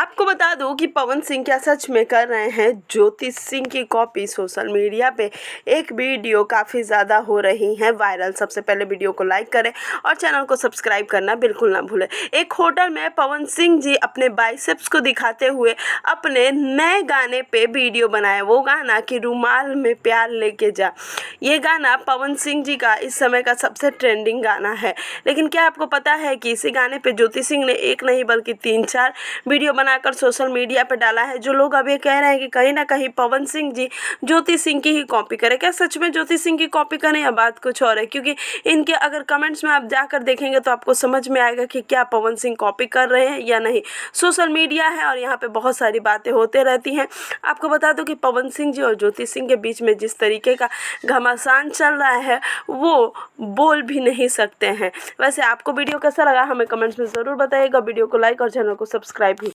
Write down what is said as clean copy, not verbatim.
आपको बता दूं कि पवन सिंह क्या सच में कर रहे हैं ज्योति सिंह की कॉपी। सोशल मीडिया पे एक वीडियो काफ़ी ज़्यादा हो रही है वायरल। सबसे पहले वीडियो को लाइक करें और चैनल को सब्सक्राइब करना बिल्कुल ना भूलें। एक होटल में पवन सिंह जी अपने बाइसेप्स को दिखाते हुए अपने नए गाने पे वीडियो बनाए। वो गाना कि रुमाल में प्यार लेके जा, ये गाना पवन सिंह जी का इस समय का सबसे ट्रेंडिंग गाना है। लेकिन क्या आपको पता है कि इसी गाने पे ज्योति सिंह ने एक नहीं बल्कि 3-4 वीडियो बनाकर सोशल मीडिया पर डाला है। जो लोग अब ये कह रहे हैं कि कहीं ना कहीं पवन सिंह जी ज्योति सिंह की ही कॉपी करें, क्या सच में ज्योति सिंह की कॉपी करें या बात कुछ और है? क्योंकि इनके अगर कमेंट्स में आप जाकर देखेंगे तो आपको समझ में आएगा कि क्या पवन सिंह कॉपी कर रहे हैं या नहीं। सोशल मीडिया है और यहाँ पे बहुत सारी बातें होते रहती हैं। आपको बता दूं कि पवन सिंह जी और ज्योति सिंह के बीच में जिस तरीके का घमासान चल रहा है वो बोल भी नहीं सकते हैं। वैसे आपको वीडियो कैसा लगा हमें कमेंट्स में ज़रूर बताइएगा। वीडियो को लाइक और चैनल को सब्सक्राइब भी